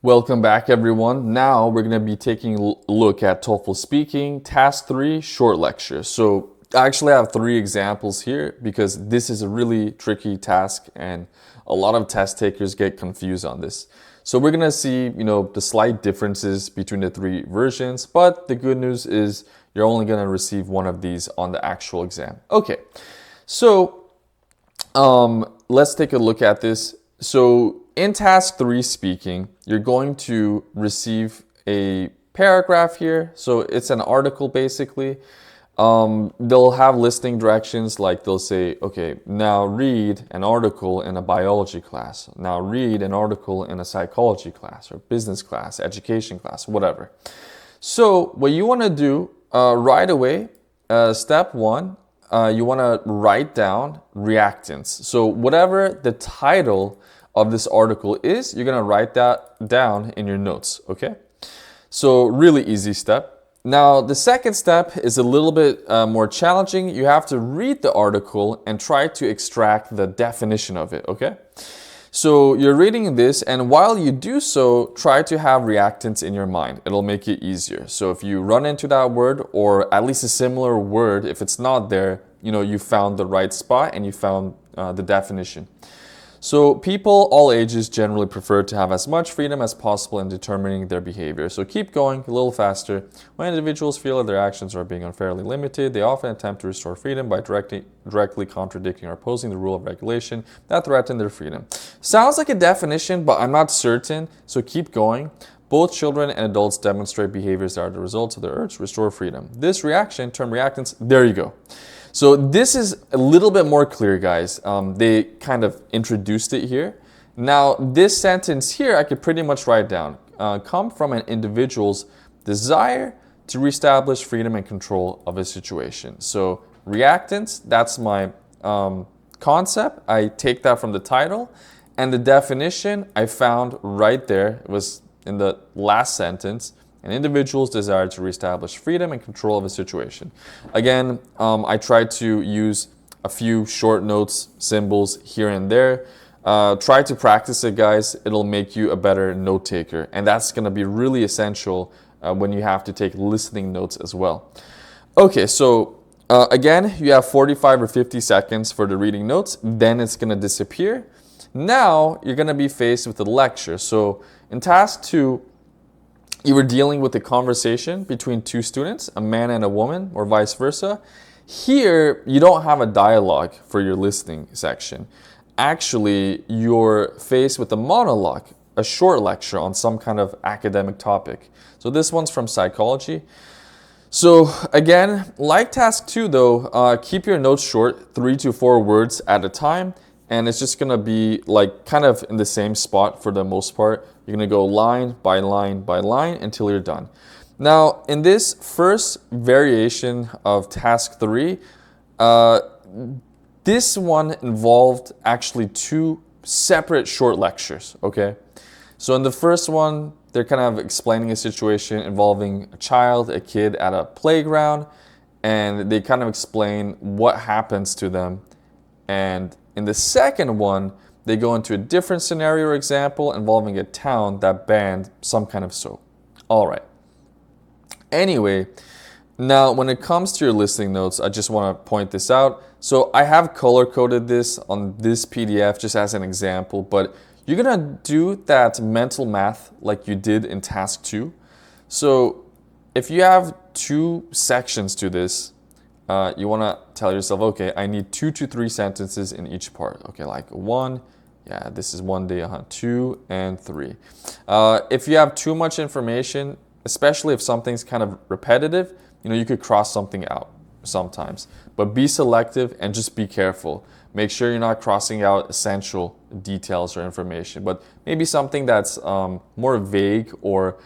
Welcome back, everyone. Now we're going to be taking a look at TOEFL Speaking, Task 3, short lecture. So I actually have 3 examples here because this is a really tricky task and a lot of test takers get confused on this. So we're going to see, the slight differences between the 3 versions, but the good news is you're only going to receive one of these on the actual exam. Okay, so let's take a look at this. So in task 3 speaking, you're going to receive a paragraph here. So it's an article basically. They'll have listening directions like they'll say, okay, now read an article in a biology class. Now read an article in a psychology class or business class, education class, whatever. So what you want to do right away, step 1, you want to write down reactants. So whatever the title of this article is, you're going to write that down in your notes, okay? So really easy step. Now, the second step is a little bit more challenging. You have to read the article and try to extract the definition of it, okay? So you're reading this, and while you do so, try to have reactants in your mind. It'll make it easier. So if you run into that word, or at least a similar word, if it's not there, you found the right spot and you found the definition. So people all ages generally prefer to have as much freedom as possible in determining their behavior. So keep going a little faster. When individuals feel that their actions are being unfairly limited, they often attempt to restore freedom by directly contradicting or opposing the rule of regulation that threaten their freedom. Sounds like a definition, but I'm not certain, so keep going. Both children and adults demonstrate behaviors that are the results of their urge to restore freedom. This reaction, term reactants, there you go. So this is a little bit more clear, guys. They kind of introduced it here. Now, this sentence here, I could pretty much write down. Come from an individual's desire to reestablish freedom and control of a situation. So reactants, that's my concept. I take that from the title. And the definition I found right there. It was in the last sentence. An individual's desire to reestablish freedom and control of a situation. Again, I tried to use a few short notes, symbols here and there. Try to practice it, guys. It'll make you a better note taker. And that's going to be really essential when you have to take listening notes as well. Okay, so again, you have 45 or 50 seconds for the reading notes. Then it's going to disappear. Now you're going to be faced with a lecture. So in task 2, you were dealing with a conversation between 2 students, a man and a woman, or vice versa. Here, you don't have a dialogue for your listening section. Actually, you're faced with a monologue, a short lecture on some kind of academic topic. So this one's from psychology. So again, like task 2 though, keep your notes short, 3 to 4 words at a time. And it's just going to be like kind of in the same spot for the most part. You're going to go line by line by line until you're done. Now, in this first variation of task 3, this one involved actually 2 separate short lectures, okay? So in the first one, they're kind of explaining a situation involving a child, a kid at a playground, and they kind of explain what happens to them. And in the second one, they go into a different scenario or example involving a town that banned some kind of soap. All right. Anyway, now when it comes to your listening notes, I just want to point this out. So I have color-coded this on this PDF just as an example, but you're going to do that mental math like you did in task 2. So if you have 2 sections to this, you want to tell yourself, okay, I need 2 to 3 sentences in each part. Okay, like 1, yeah, this is 1 day, 2, and 3. If you have too much information, especially if something's kind of repetitive, you could cross something out sometimes. But be selective and just be careful. Make sure you're not crossing out essential details or information, but maybe something that's more vague, or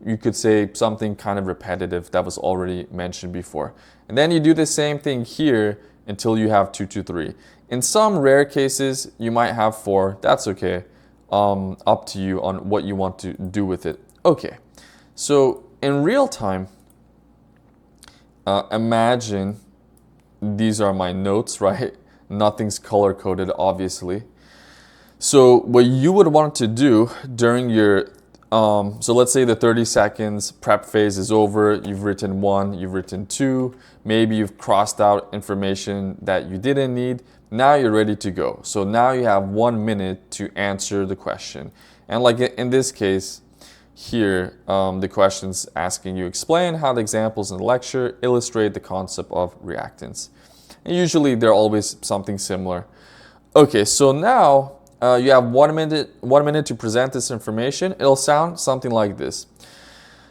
you could say something kind of repetitive that was already mentioned before. And then you do the same thing here until you have 2 to 3. In some rare cases, you might have 4. That's okay. Up to you on what you want to do with it. Okay, so in real time, imagine these are my notes, right? Nothing's color-coded, obviously. So what you would want to do during your So let's say the 30 seconds prep phase is over. You've written 1, you've written 2. Maybe you've crossed out information that you didn't need. Now you're ready to go. So now you have 1 minute to answer the question. And like in this case here, the question's asking you explain how the examples in the lecture illustrate the concept of reactants. And usually they're always something similar. Okay, so now you have 1 minute to present this information. It'll sound something like this.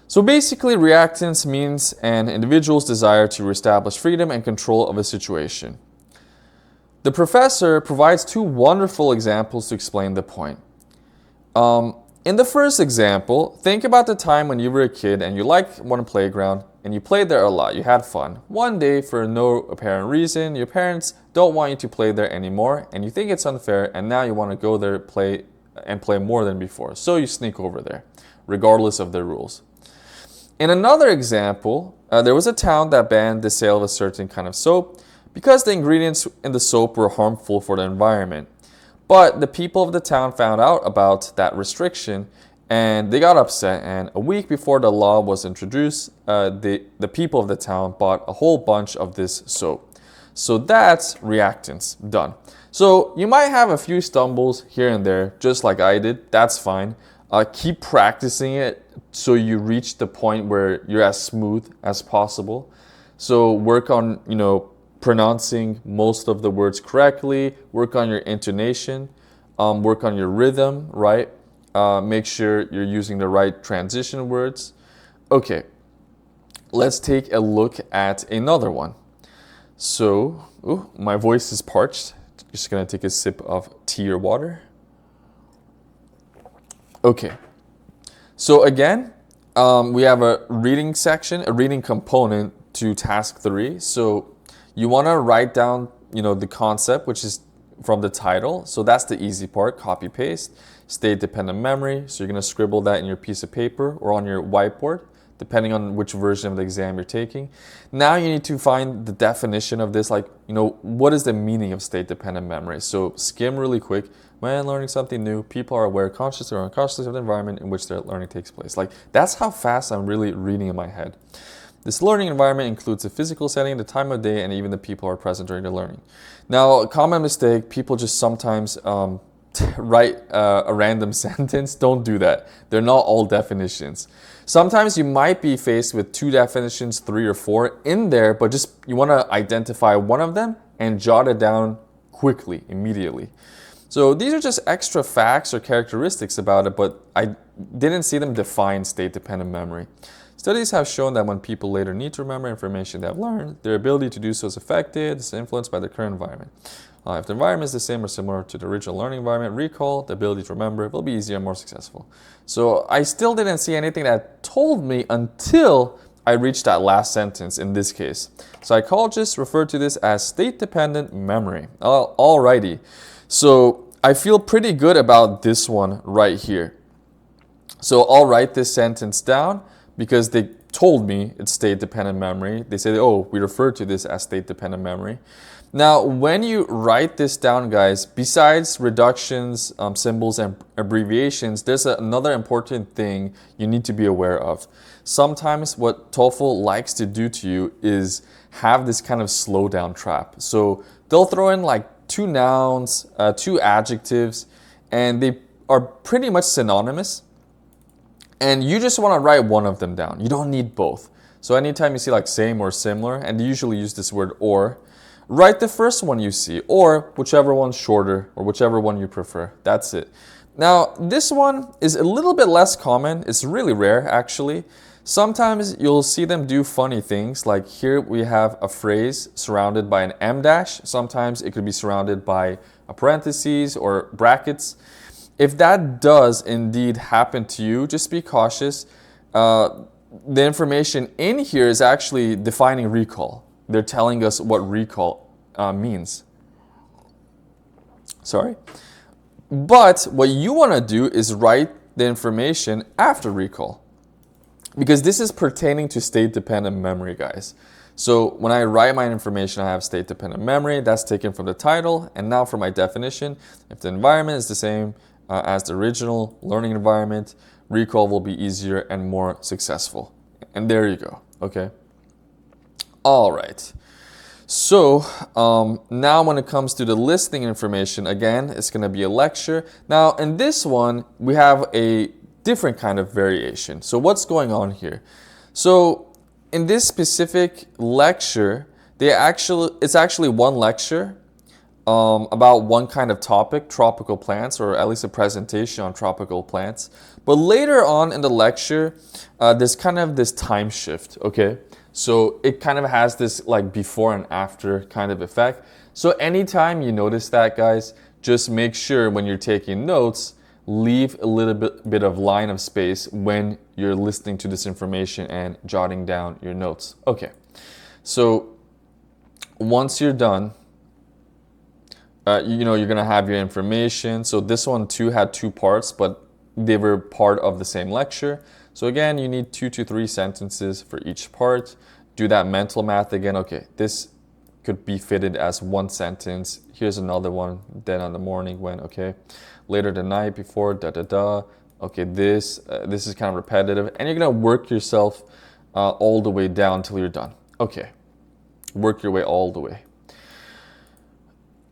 So basically, reactance means an individual's desire to reestablish freedom and control of a situation. The professor provides 2 wonderful examples to explain the point. In the first example, think about the time when you were a kid and you liked one playground and you played there a lot. You had fun. One day, for no apparent reason, your parents don't want you to play there anymore and you think it's unfair, and now you want to go there play more than before. So you sneak over there, regardless of the rules. In another example, there was a town that banned the sale of a certain kind of soap because the ingredients in the soap were harmful for the environment. But the people of the town found out about that restriction and they got upset, and a week before the law was introduced, the people of the town bought a whole bunch of this soap. So that's reactance done. So you might have a few stumbles here and there, just like I did. That's fine. Keep practicing it so you reach the point where you're as smooth as possible. So work on, pronouncing most of the words correctly, work on your intonation, work on your rhythm, right? Make sure you're using the right transition words. Okay, let's take a look at another one. So, my voice is parched. Just gonna take a sip of tea or water. Okay, so again, we have a reading section, a reading component to task 3. So you want to write down, the concept, which is from the title. So that's the easy part, copy paste. State-dependent memory. So you're going to scribble that in your piece of paper or on your whiteboard, depending on which version of the exam you're taking. Now you need to find the definition of this, like, what is the meaning of state-dependent memory? So skim really quick. When learning something new, people are aware consciously or unconsciously of the environment in which their learning takes place. Like, that's how fast I'm really reading in my head. This learning environment includes the physical setting, the time of day, and even the people who are present during the learning. Now, a common mistake, people just sometimes write a random sentence. Don't do that. They're not all definitions. Sometimes you might be faced with 2 definitions, 3 or 4 in there, but just you want to identify one of them and jot it down quickly, immediately. So these are just extra facts or characteristics about it, but I didn't see them define state-dependent memory. Studies have shown that when people later need to remember information they have learned, their ability to do so is affected, is influenced by their current environment. If the environment is the same or similar to the original learning environment, recall, the ability to remember, will be easier and more successful. So I still didn't see anything that told me until I reached that last sentence in this case. Psychologists refer to this as state-dependent memory. Alrighty. So I feel pretty good about this one right here. So I'll write this sentence down, because they told me it's state-dependent memory. They say, we refer to this as state-dependent memory. Now, when you write this down, guys, besides reductions, symbols, and abbreviations, there's another important thing you need to be aware of. Sometimes what TOEFL likes to do to you is have this kind of slowdown trap. So they'll throw in like 2 nouns, 2 adjectives, and they are pretty much synonymous. And you just want to write one of them down. You don't need both. So anytime you see like same or similar, and they usually use this word or, write the first one you see, or whichever one's shorter, or whichever one you prefer. That's it. Now, this one is a little bit less common. It's really rare, actually. Sometimes you'll see them do funny things, like here we have a phrase surrounded by an M dash. Sometimes it could be surrounded by a parentheses or brackets. If that does indeed happen to you, just be cautious. The information in here is actually defining recall. They're telling us what recall means. Sorry. But what you want to do is write the information after recall, because this is pertaining to state-dependent memory, guys. So when I write my information, I have state-dependent memory. That's taken from the title. And now for my definition, if the environment is the same as the original learning environment, recall will be easier and more successful. And there you go, okay? All right. So now when it comes to the listening information, again, it's going to be a lecture. Now in this one, we have a different kind of variation. So what's going on here? So in this specific lecture, it's actually one lecture about one kind of topic, tropical plants, or at least a presentation on tropical plants. But later on in the lecture, there's kind of this time shift, okay? So it kind of has this like before and after kind of effect. So anytime you notice that, guys, just make sure when you're taking notes, leave a little bit of line of space when you're listening to this information and jotting down your notes. Okay, so once you're done, you're gonna have your information. So this one too had two parts, but they were part of the same lecture. So again, you need 2 to 3 sentences for each part. Do that mental math again. Okay, this could be fitted as one sentence. Here's another one. Then on the morning when, okay, later the night before, da da da. Okay, this is kind of repetitive, and you're gonna work yourself all the way down till you're done. Okay, work your way all the way.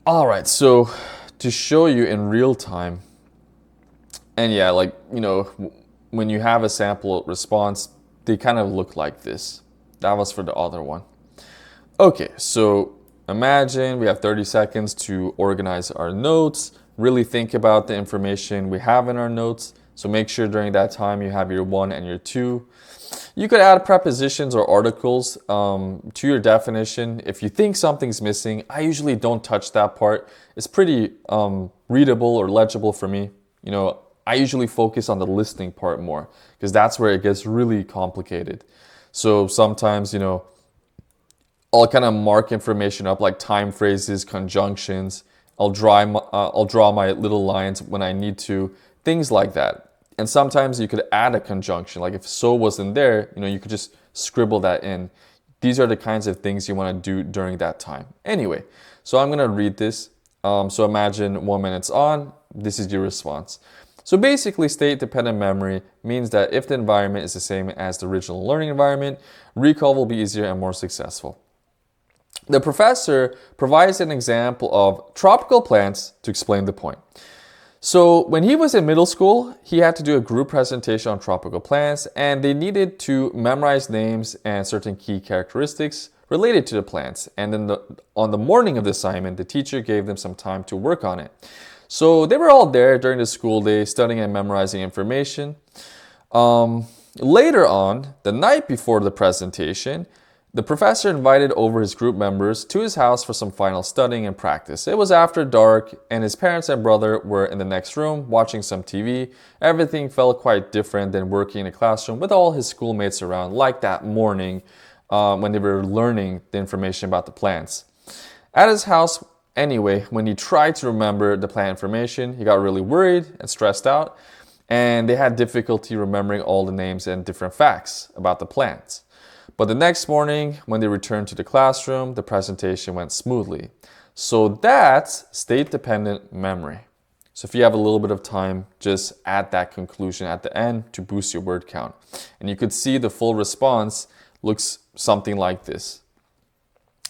All right, so to show you in real time, and yeah, like, when you have a sample response, they kind of look like this. That was for the other one. Okay, so imagine we have 30 seconds to organize our notes, really think about the information we have in our notes. So make sure during that time you have your 1 and your 2. You could add prepositions or articles to your definition. If you think something's missing, I usually don't touch that part. It's pretty readable or legible for me. I usually focus on the listening part more because that's where it gets really complicated. So sometimes, I'll kind of mark information up like time phrases, conjunctions. I'll draw my little lines when I need to, things like that. And sometimes you could add a conjunction, like if so wasn't there, you could just scribble that in. These are the kinds of things you want to do during that time. Anyway, so I'm going to read this. So imagine 1 minute's on, this is your response. So basically, state-dependent memory means that if the environment is the same as the original learning environment, recall will be easier and more successful. The professor provides an example of tropical plants to explain the point. So when he was in middle school, he had to do a group presentation on tropical plants, and they needed to memorize names and certain key characteristics related to the plants. And then on the morning of the assignment, the teacher gave them some time to work on it. So they were all there during the school day studying and memorizing information. Later on, the night before the presentation, the professor invited over his group members to his house for some final studying and practice. It was after dark, and his parents and brother were in the next room watching some TV. Everything felt quite different than working in a classroom with all his schoolmates around, like that morning when they were learning the information about the plants. At his house, anyway, when he tried to remember the plant information, he got really worried and stressed out, and they had difficulty remembering all the names and different facts about the plants. But the next morning, when they returned to the classroom, the presentation went smoothly. So that's state-dependent memory. So if you have a little bit of time, just add that conclusion at the end to boost your word count. And you could see the full response looks something like this.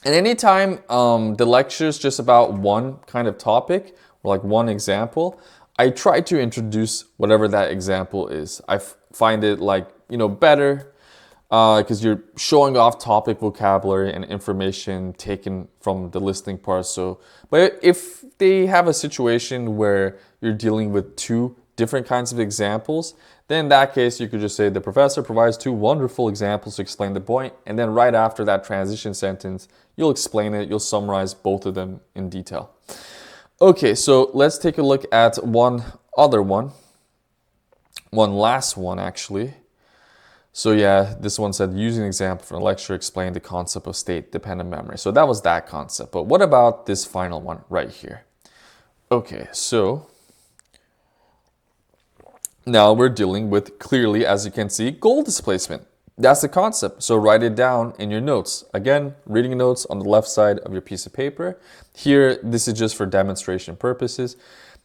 And anytime the lecture is just about one kind of topic or like one example, I try to introduce whatever that example is. I find it better because you're showing off topic vocabulary and information taken from the listening part. But if they have a situation where you're dealing with 2 different kinds of examples, then in that case, you could just say the professor provides 2 wonderful examples to explain the point. And then right after that transition sentence, you'll explain it, you'll summarize both of them in detail. Okay, so let's take a look at one last one actually. So yeah, this one said, using an example from a lecture, explain the concept of state-dependent memory. So that was that concept. But what about this final one right here? Okay, so now we're dealing with, clearly, as you can see, goal displacement. That's the concept. So write it down in your notes. Again, reading notes on the left side of your piece of paper. Here, this is just for demonstration purposes.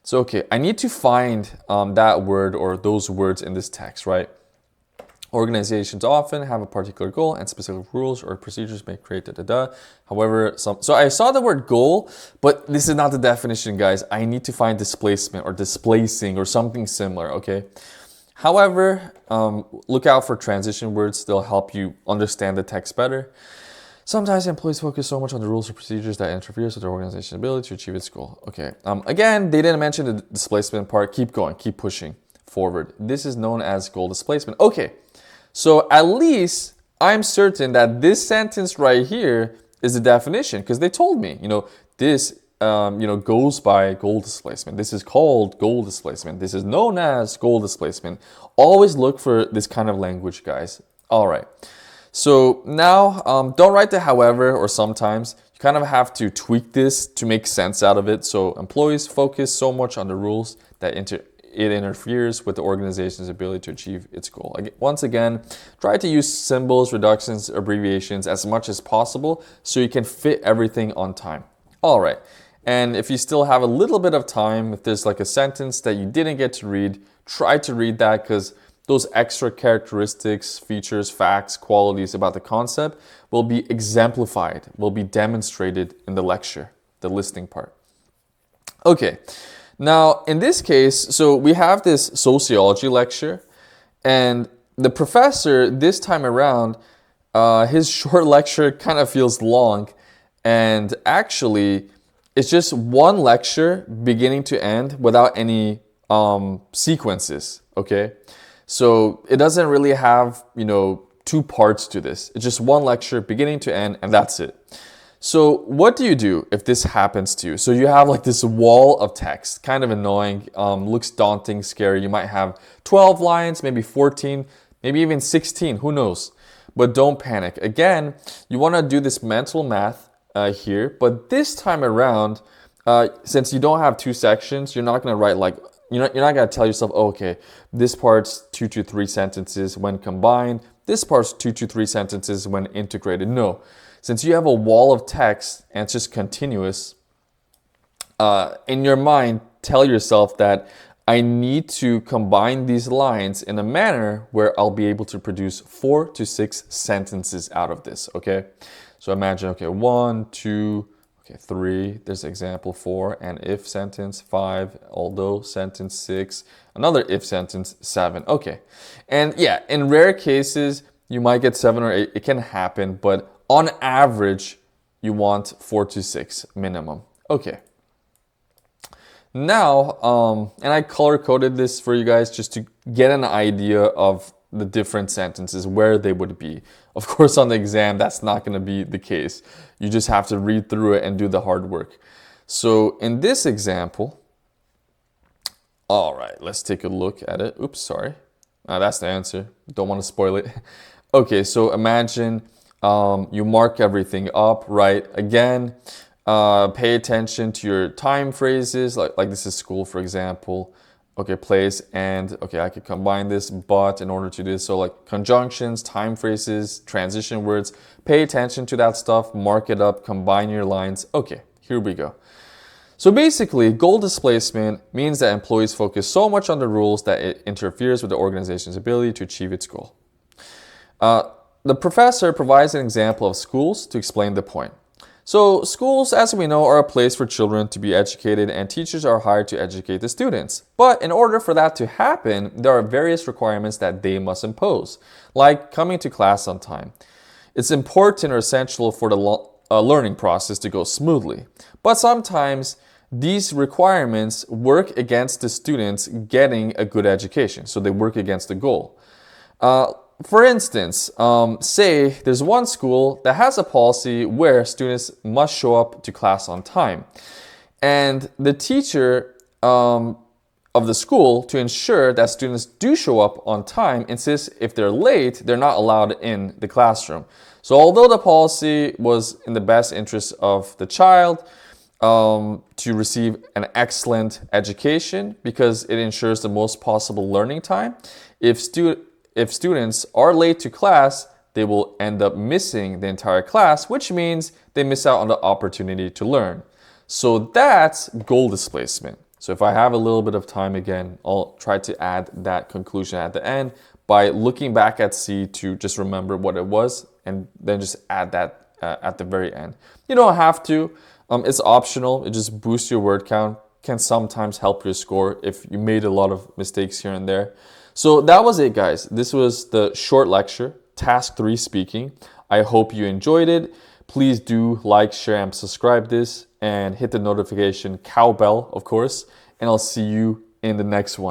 So, okay, I need to find that word or those words in this text, right? Organizations often have a particular goal and specific rules or procedures may create da-da-da. However, so I saw the word goal, but this is not the definition, guys. I need to find displacement or displacing or something similar, okay? However, look out for transition words. They'll help you understand the text better. Sometimes employees focus so much on the rules or procedures that interferes with their organization's ability to achieve its goal. Okay, again, they didn't mention the displacement part. Keep going, keep pushing forward. This is known as goal displacement. Okay, so at least I'm certain that this sentence right here is the definition because they told me, this goes by goal displacement. This is called goal displacement. This is known as goal displacement. Always look for this kind of language, guys. All right. So now, don't write the however or sometimes. You kind of have to tweak this to make sense out of it. So employees focus so much on the rules that it interferes with the organization's ability to achieve its goal. Once again, try to use symbols, reductions, abbreviations as much as possible so you can fit everything on time. All right. And if you still have a little bit of time, if there's like a sentence that you didn't get to read, try to read that because those extra characteristics, features, facts, qualities about the concept will be exemplified, will be demonstrated in the lecture, the listening part. Okay, now in this case, so we have this sociology lecture, and the professor this time around, his short lecture kind of feels long, and actually it's just one lecture beginning to end without any sequences, okay? So it doesn't really have, two parts to this. It's just one lecture beginning to end and that's it. So what do you do if this happens to you? So you have like this wall of text, kind of annoying, looks daunting, scary. You might have 12 lines, maybe 14, maybe even 16, who knows? But don't panic. Again, you want to do this mental math here, but this time around, since you don't have two sections, you're not going to write like, you're not going to tell yourself, oh, okay, this part's 2 to 3 sentences when combined. This part's 2 to 3 sentences when integrated. No. Since you have a wall of text and it's just continuous, in your mind, tell yourself that I need to combine these lines in a manner where I'll be able to produce 4 to 6 sentences out of this, okay? So imagine, okay, 1, 2, okay, 3, there's example 4, an if sentence, 5, although sentence 6, another if sentence 7, okay. And yeah, in rare cases, you might get 7 or 8, it can happen, but on average, you want 4 to 6 minimum, okay. Now, and I color-coded this for you guys just to get an idea of the different sentences, where they would be. Of course, on the exam, that's not going to be the case. You just have to read through it and do the hard work. So in this example, all right, let's take a look at it. Oops, sorry. That's the answer. Don't want to spoil it. Okay, so imagine you mark everything up, right? Again, pay attention to your time phrases, like this is school, for example. Okay, place and, okay, I could combine this, but in order to do this, so like conjunctions, time phrases, transition words, pay attention to that stuff, mark it up, combine your lines. Okay, here we go. So basically, goal displacement means that employees focus so much on the rules that it interferes with the organization's ability to achieve its goal. The professor provides an example of schools to explain the point. So schools, as we know, are a place for children to be educated and teachers are hired to educate the students. But in order for that to happen, there are various requirements that they must impose, like coming to class on time. It's important or essential for the learning process to go smoothly. But sometimes these requirements work against the students getting a good education, so they work against the goal. For instance, say there's one school that has a policy where students must show up to class on time. And the teacher of the school, to ensure that students do show up on time, insists if they're late, they're not allowed in the classroom. So although the policy was in the best interest of the child to receive an excellent education because it ensures the most possible learning time, if students are late to class, they will end up missing the entire class, which means they miss out on the opportunity to learn. So that's goal displacement. So if I have a little bit of time again, I'll try to add that conclusion at the end by looking back at C to just remember what it was and then just add that at the very end. You don't have to. It's optional. It just boosts your word count, can sometimes help your score if you made a lot of mistakes here and there. So that was it, guys. This was the short lecture, Task 3 Speaking. I hope you enjoyed it. Please do like, share, and subscribe this, and hit the notification cowbell, of course, and I'll see you in the next one.